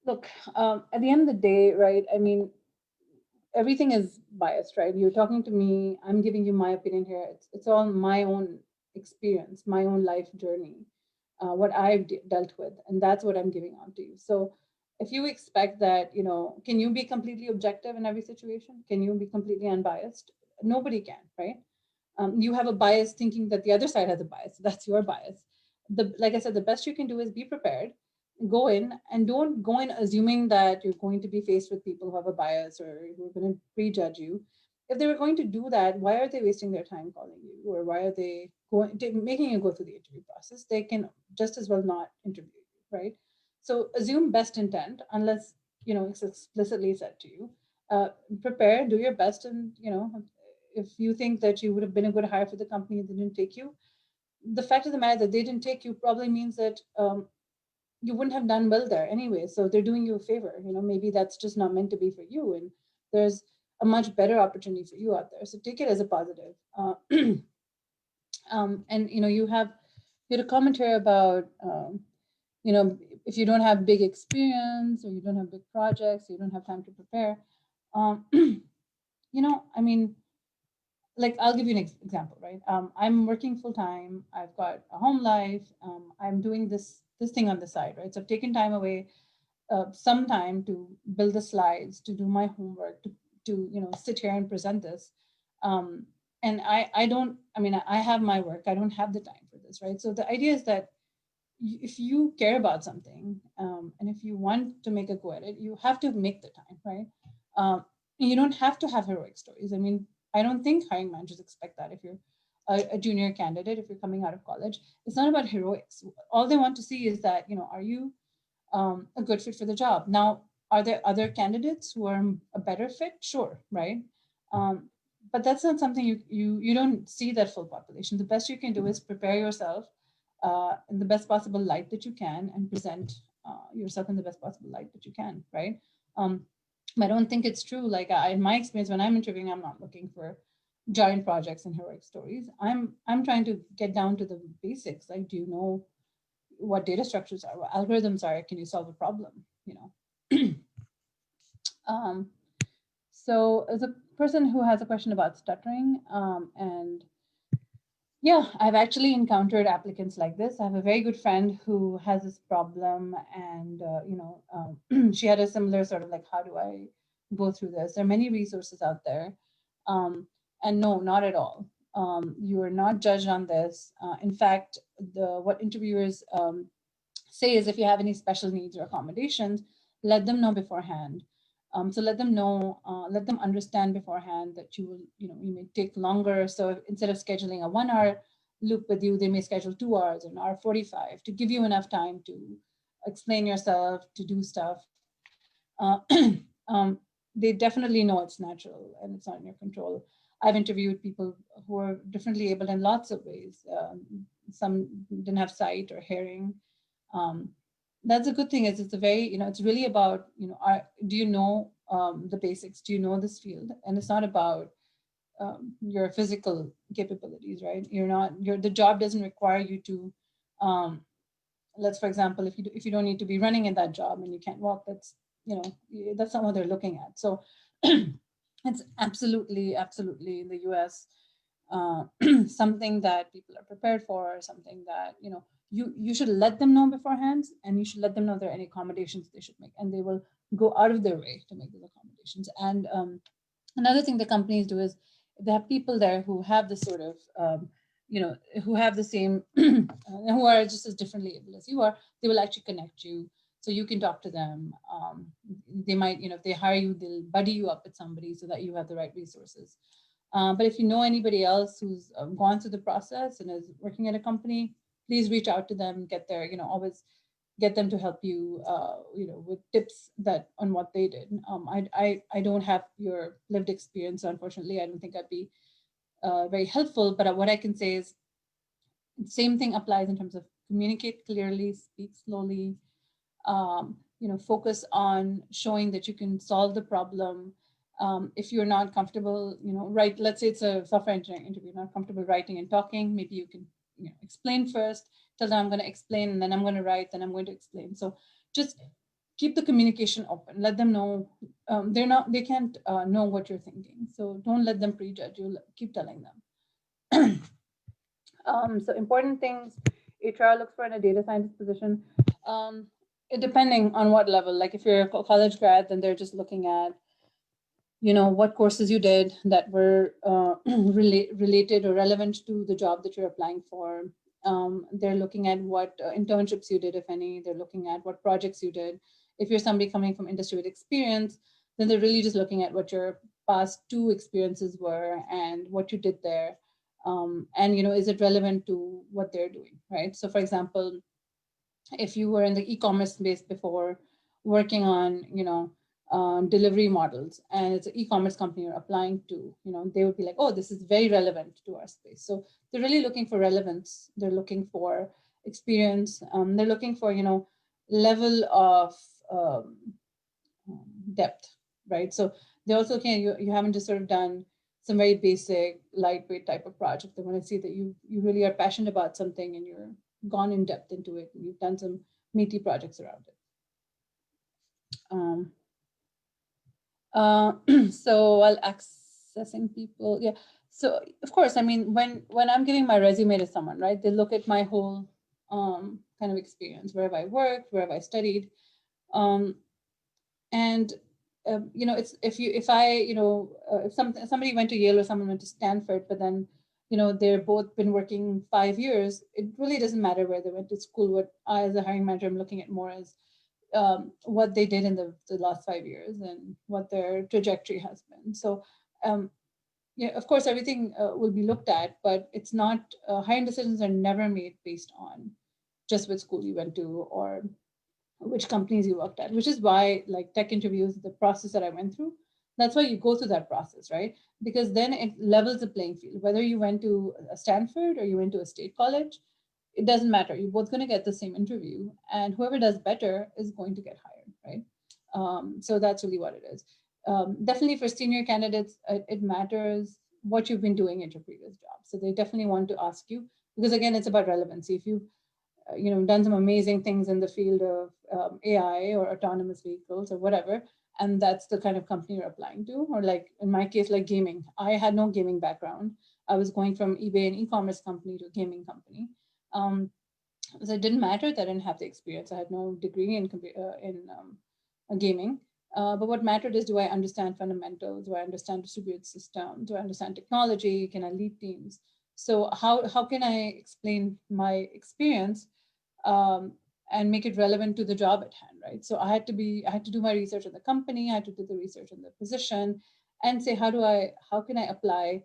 Look, at the end of the day, right? I mean, everything is biased, right? You're talking to me, I'm giving you my opinion here. It's all my own experience, my own life journey, what I've dealt with, and that's what I'm giving out to you. So if you expect that, can you be completely objective in every situation? Can you be completely unbiased? Nobody can, right? You have a bias thinking that the other side has a bias. That's your bias. Like I said, the best you can do is be prepared, go in, and don't go in assuming that you're going to be faced with people who have a bias or who are going to prejudge you. If they were going to do that, why are they wasting their time calling you, or why are they making you go through the interview process? They can just as well not interview you, right? So assume best intent unless it's explicitly said to you. Prepare, do your best, and if you think that you would have been a good hire for the company and they didn't take you, the fact of the matter that they didn't take you probably means that you wouldn't have done well there anyway. So they're doing you a favor. Maybe that's just not meant to be for you, and there's a much better opportunity for you out there. So take it as a positive. And you had a commentary about if you don't have big experience or you don't have big projects, you don't have time to prepare. I mean, like I'll give you an example, right? I'm working full time. I've got a home life. I'm doing this thing on the side, right? So I've taken time away, some time to build the slides, to do my homework, to sit here and present this. And I don't. I mean, I have my work. I don't have the time for this, right? So the idea is that if you care about something, and if you want to make a go at it, you have to make the time, right? You don't have to have heroic stories. I mean, I don't think hiring managers expect that if you're a junior candidate, if you're coming out of college. It's not about heroics. All they want to see is that, are you a good fit for the job? Now, are there other candidates who are a better fit? Sure, right? But that's not something you don't see that full population. The best you can do is prepare yourself in the best possible light that you can, and present yourself in the best possible light that you can, right? I don't think it's true. Like in my experience, when I'm interviewing, I'm not looking for giant projects and heroic stories. I'm trying to get down to the basics. Like, do you know what data structures are, what algorithms are? Can you solve a problem? So as a person who has a question about stuttering, and yeah, I've actually encountered applicants like this. I have a very good friend who has this problem, and she had a similar sort of like, how do I go through this? There are many resources out there, and no, not at all. You are not judged on this. In fact, what interviewers say is, if you have any special needs or accommodations, let them know beforehand. So let them know, let them understand beforehand that you will, you may take longer. So instead of scheduling a 1 hour loop with you. They may schedule 2 hours, an hour 45 to give you enough time to explain yourself, to do stuff. Uh, um, they definitely know it's natural and it's not in your control. I've interviewed people who are differently able in lots of ways. Some didn't have sight or hearing. Um, that's a good thing. Is it's a very, it's really about, do you know the basics? Do you know this field? And it's not about your physical capabilities, right? The job doesn't require you to, let's, for example, if you don't need to be running in that job and you can't walk, that's not what they're looking at. So it's absolutely in the US, something that people are prepared for, something that, you should let them know beforehand, and you should let them know there are any accommodations they should make, and they will go out of their way to make those accommodations. And another thing the companies do is they have people there who have this sort of, who have the same, who are just as differently able as you are. They will actually connect you so you can talk to them. They might, if they hire you, they'll buddy you up with somebody so that you have the right resources. But if you know anybody else who's gone through the process and is working at a company, please reach out to them, get there, always get them to help you, with tips that on what they did. I don't have your lived experience, so unfortunately. I don't think I'd be very helpful. But what I can say is, same thing applies in terms of communicate clearly, speak slowly, focus on showing that you can solve the problem. If you're not comfortable, write, let's say it's a software engineering interview, not comfortable writing and talking, maybe you can, explain first, tell them I'm going to explain, and then I'm going to write, then I'm going to explain. So just keep the communication open. Let them know they can't know what you're thinking. So don't let them prejudge you. Keep telling them. So important things HR looks for in a data scientist position. Depending on what level, like if you're a college grad, then they're just looking at, what courses you did that were related or relevant to the job that you're applying for. They're looking at what internships you did, if any. They're looking at what projects you did. If you're somebody coming from industry with experience, then they're really just looking at what your past 2 experiences were and what you did there. And, is it relevant to what they're doing, right? So for example, if you were in the e-commerce space before, working on, delivery models, and it's an e-commerce company you're applying to, they would be like, oh, this is very relevant to our space. So they're really looking for relevance. They're looking for experience. They're looking for, level of depth, right? So they also you haven't just sort of done some very basic, lightweight type of project. They want to see that you really are passionate about something and you're gone in depth into it, and you've done some meaty projects around it. So while accessing people, yeah. So of course, I mean, when I'm giving my resume to someone, right, they look at my whole kind of experience. Where have I worked? Where have I studied? And it's if somebody went to Yale or someone went to Stanford, but then they're both been working 5 years, it really doesn't matter where they went to school. What I, as a hiring manager, I'm looking at more as what they did in the last 5 years and what their trajectory has been. So yeah, of course, everything will be looked at, but it's not, hiring decisions are never made based on just which school you went to or which companies you worked at, which is why, like, tech interviews, the process that I went through, that's why you go through that process, right? Because then it levels the playing field. Whether you went to a Stanford or you went to a state college, it doesn't matter. You're both going to get the same interview, and whoever does better is going to get hired, right? So that's really what it is. Definitely for senior candidates, it matters what you've been doing at your previous job. So they definitely want to ask you, because again, it's about relevancy. If you done some amazing things in the field of AI or autonomous vehicles or whatever, and that's the kind of company you're applying to, or like in my case, like gaming. I had no gaming background. I was going from eBay, an e-commerce company, to a gaming company. So it didn't matter that I didn't have the experience. I had no degree in gaming. But what mattered is, do I understand fundamentals? Do I understand distributed systems? Do I understand technology? Can I lead teams? So how can I explain my experience and make it relevant to the job at hand, right? So I had to do my research on the company. I had to do the research on the position, and say, how can I apply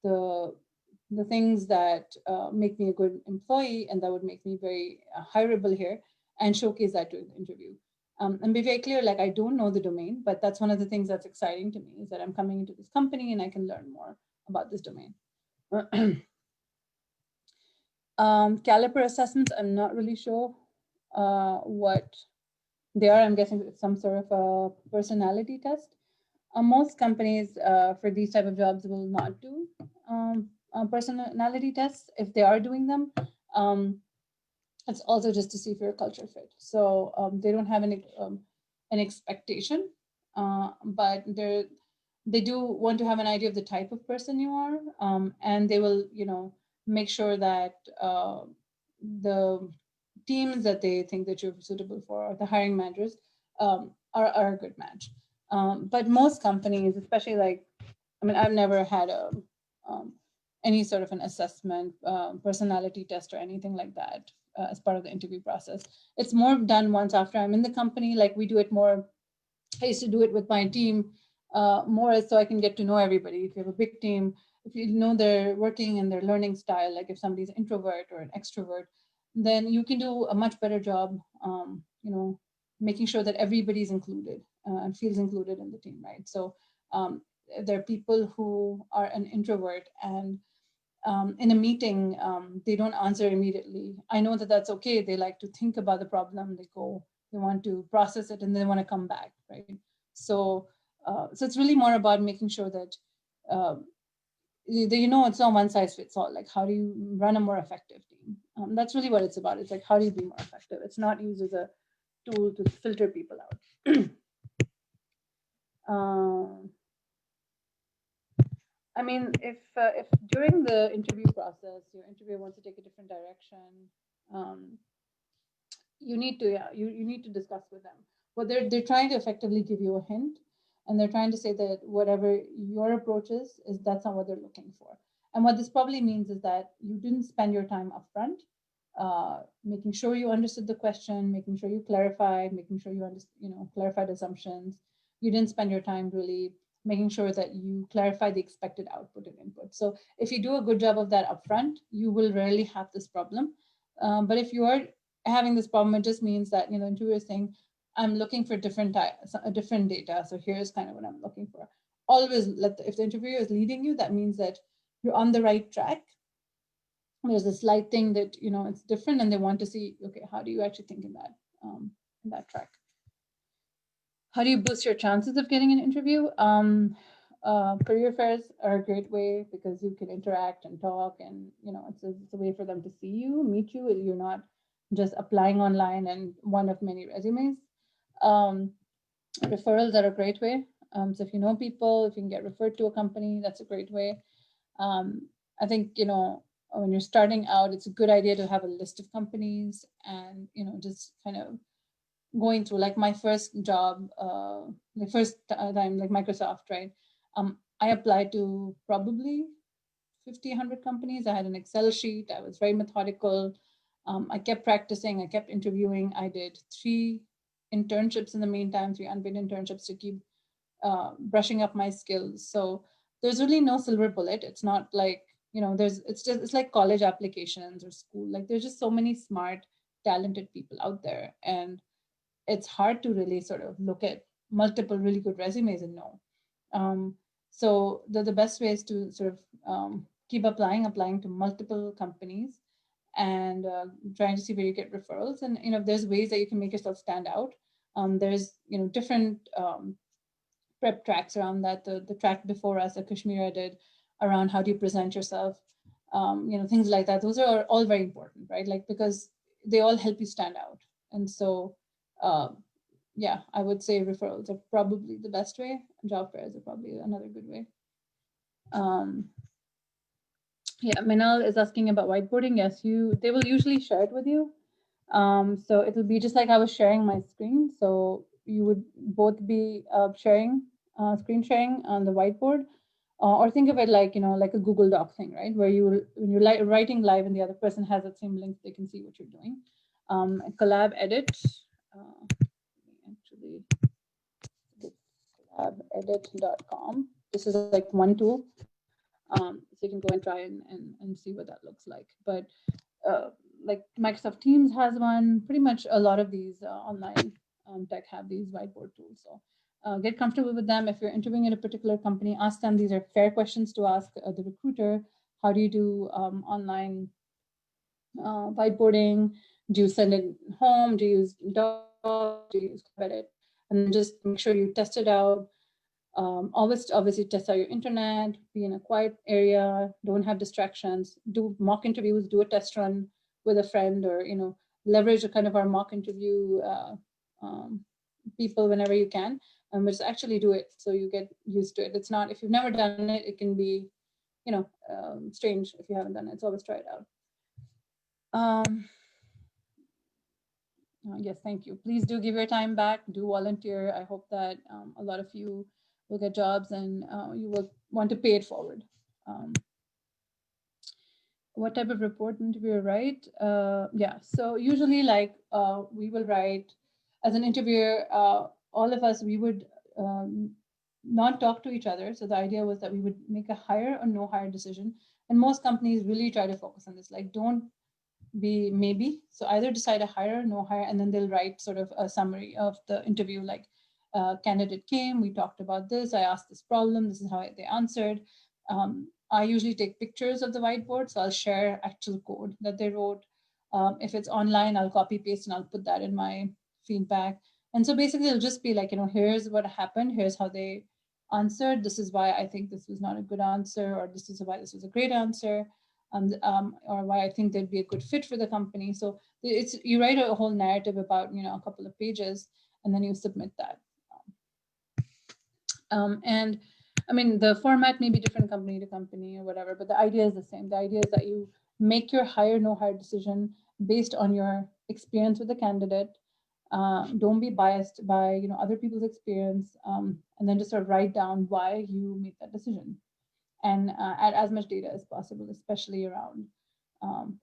the the things that make me a good employee and that would make me very hireable here, and showcase that during the interview. And be very clear, like I don't know the domain, but that's one of the things that's exciting to me is that I'm coming into this company and I can learn more about this domain. Caliper assessments, I'm not really sure what they are. I'm guessing it's some sort of a personality test. Most companies for these type of jobs will not do personality tests. If they are doing them, it's also just to see if you're a culture fit. So they don't have an expectation, but they do want to have an idea of the type of person you are, and they will, make sure that the teams that they think that you're suitable for, or the hiring managers, are a good match. But most companies, especially like, I mean, I've never had um, any sort of an assessment, personality test or anything like that as part of the interview process. It's more done once after I'm in the company. Like we do it more. I used to do it with my team more so I can get to know everybody. If you have a big team, if you know their working and their learning style, like if somebody's an introvert or an extrovert, then you can do a much better job, making sure that everybody's included and feels included in the team, right? So there are people who are an introvert and in a meeting, they don't answer immediately. I know that that's okay. They like to think about the problem. They want to process it, and they want to come back, right? So, so it's really more about making sure that it's not one size fits all. Like, how do you run a more effective team? That's really what it's about. It's like, how do you be more effective? It's not used as a tool to filter people out. um, I mean, if during the interview process your interviewer wants to take a different direction, um, you need to, you need to discuss with them. Well, they're trying to effectively give you a hint, and they're trying to say that whatever your approach is that's not what they're looking for. And what this probably means is that you didn't spend your time upfront making sure you understood the question, making sure you clarified, making sure you clarified assumptions. You didn't spend your time really making sure that you clarify the expected output and input. So if you do a good job of that upfront, you will rarely have this problem. But if you are having this problem, it just means that interviewer is saying, I'm looking for different data. So here's kind of what I'm looking for. Always if the interviewer is leading you, that means that you're on the right track. There's a slight thing that it's different, and they want to see, okay, how do you actually think in that track? How do you boost your chances of getting an interview? Career fairs are a great way because you can interact and talk, and it's a way for them to see you, meet you. You're not just applying online and one of many resumes. Referrals are a great way. So if you know people, if you can get referred to a company, that's a great way. I think when you're starting out, it's a good idea to have a list of companies and just kind of going through. Like my first job, the first time, like Microsoft, right? I applied to probably 50, 100 companies. I had an Excel sheet. I was very methodical. I kept practicing. I kept interviewing. I did 3 internships in the meantime, 3 unpaid internships to keep brushing up my skills. So there's really no silver bullet. It's not like it's like college applications or school. Like there's just so many smart, talented people out there, and it's hard to really sort of look at multiple really good resumes and know. So the best way is to sort of keep applying to multiple companies and trying to see where you get referrals. And there's ways that you can make yourself stand out. There's different prep tracks around that. The track before us that Kashmira did around how do you present yourself, things like that. Those are all very important, right? Like because they all help you stand out. And so yeah, I would say referrals are probably the best way. Job fairs are probably another good way. Yeah, Minal is asking about whiteboarding. Yes, they will usually share it with you. So it'll be just like I was sharing my screen. So you would both be sharing, screen sharing on the whiteboard, or think of it like, like a Google Doc thing, right? Where when you're writing live and the other person has that same link, they can see what you're doing. Collab edit, actually, collabedit.com. This is like one tool. So you can go and try and see what that looks like. But like Microsoft Teams has one. Pretty much a lot of these online tech have these whiteboard tools. So get comfortable with them. If you're interviewing in a particular company, ask them. These are fair questions to ask the recruiter. How do you do online whiteboarding? Do you send it home? Do you use Docs? Do you use Credit? And then just make sure you test it out. Always obviously test out your internet, be in a quiet area, don't have distractions, do mock interviews, do a test run with a friend, or leverage a kind of our mock interview people whenever you can, and just actually do it so you get used to it. It's not, if you've never done it, it can be strange if you haven't done it. So always try it out. Yes, thank you. Please do give your time back, do volunteer. I hope that a lot of you will get jobs, and you will want to pay it forward. What type of report interviewer write? Yeah, so usually like we will write, as an interviewer, all of us, we would not talk to each other. So the idea was that we would make a hire or no hire decision. And most companies really try to focus on this, like don't be maybe. So either decide a hire, no hire, and then they'll write sort of a summary of the interview, like candidate came, we talked about this, I asked this problem, this is how they answered. I usually take pictures of the whiteboard, so I'll share actual code that they wrote. If it's online, I'll copy paste and I'll put that in my feedback. And so basically it'll just be like, here's what happened, here's how they answered, this is why I think this was not a good answer, or this is why this was a great answer. Or why I think they'd be a good fit for the company. So it's, you write a whole narrative about a couple of pages, and then you submit that. And I mean, the format may be different company to company or whatever, but the idea is the same. The idea is that you make your hire no hire decision based on your experience with the candidate. Don't be biased by other people's experience, and then just sort of write down why you made that decision. And add as much data as possible, especially around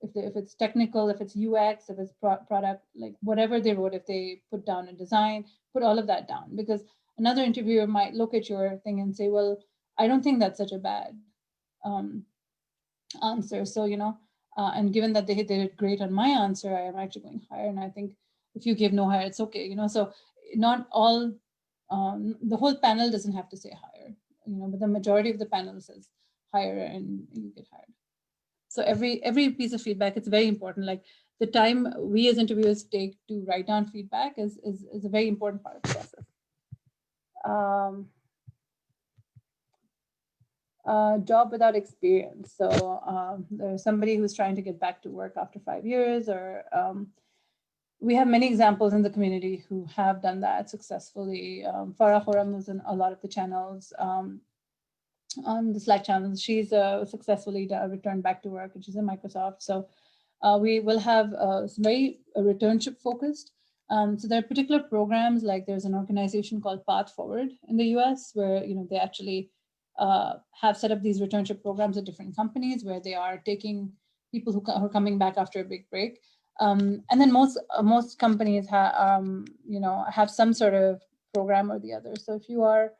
if it's technical, if it's UX, if it's product, like whatever they wrote, if they put down a design, put all of that down, because another interviewer might look at your thing and say, well, I don't think that's such a bad answer. So, and given that they did great on my answer, I am actually going higher. And I think if you give no higher, it's okay, so not all, the whole panel doesn't have to say higher. But the majority of the panel says hire and you get hired. So every piece of feedback, it's very important. Like the time we as interviewers take to write down feedback is a very important part of the process. Job without experience. So there's somebody who's trying to get back to work after 5 years, or we have many examples in the community who have done that successfully. Farah Ali was in a lot of the channels, on the Slack channels. She's successfully returned back to work, and she's in Microsoft. So we will have very returnship focused. So there are particular programs, like there's an organization called Path Forward in the US, where they actually have set up these returnship programs at different companies, where they are taking people who are coming back after a big break. And then most companies have some sort of program or the other. So if you are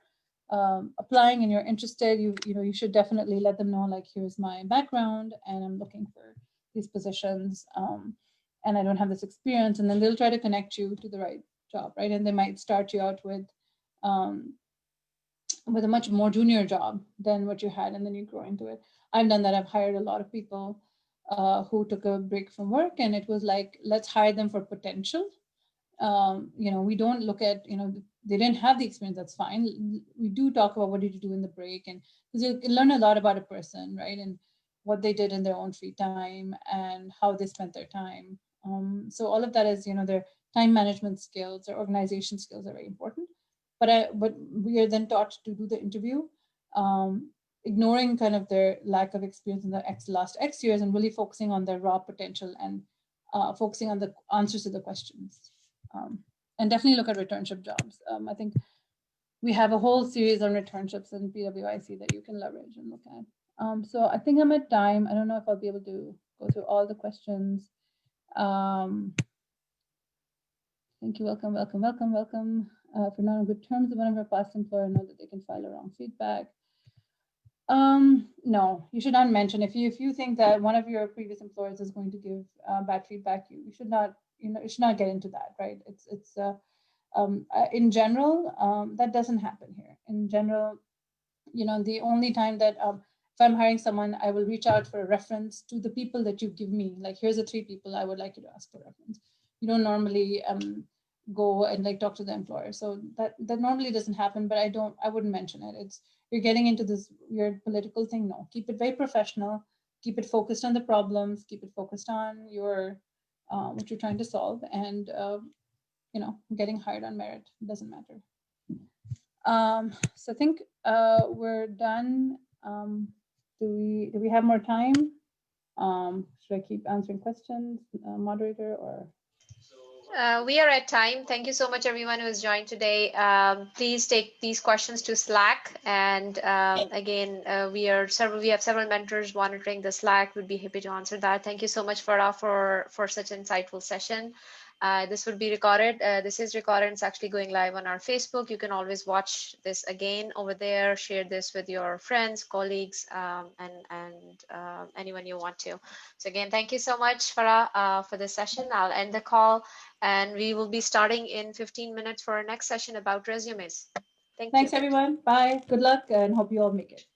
applying and you're interested, you should definitely let them know, like, here's my background and I'm looking for these positions, and I don't have this experience. And then they'll try to connect you to the right job, right? And they might start you out with a much more junior job than what you had, and then you grow into it. I've done that. I've hired a lot of people who took a break from work, and it was like, let's hire them for potential. We don't look at, they didn't have the experience, that's fine. We do talk about what did you do in the break, and because you can learn a lot about a person, right? And what they did in their own free time and how they spent their time. So all of that is, their time management skills, their organization skills are very important. But we are then taught to do the interview, ignoring kind of their lack of experience in the last X years, and really focusing on their raw potential, and focusing on the answers to the questions. And definitely look at returnship jobs. I think we have a whole series on returnships in PWIC that you can leverage and look at. So I think I'm at time. I don't know if I'll be able to go through all the questions. Thank you. Welcome. If you're not on good terms with one of our past employer, know that they can file a wrong feedback. No, you should not mention if you think that one of your previous employers is going to give bad feedback, you should not, you should not get into that, right? In general, that doesn't happen here. In general, the only time that if I'm hiring someone, I will reach out for a reference to the people that you give me. Like, here's the 3 people I would like you to ask for reference. You don't normally go and like talk to the employer, so that normally doesn't happen. But I wouldn't mention it. You're getting into this weird political thing. No, keep it very professional. Keep it focused on the problems. Keep it focused on your what you're trying to solve, and getting hired on merit doesn't matter. So I think we're done. Do we have more time? Should I keep answering questions, moderator, or? We are at time. Thank you so much, everyone who has joined today. Please take these questions to Slack. And again, we have several mentors monitoring the Slack. We'd be happy to answer that. Thank you so much, Farah, for such an insightful session. This would be recorded. This is recorded. It's actually going live on our Facebook. You can always watch this again over there. Share this with your friends, colleagues, and anyone you want to. So again, thank you so much, Farah, for this session. I'll end the call, and we will be starting in 15 minutes for our next session about resumes. Thanks, everyone. Bye. Good luck, and hope you all make it.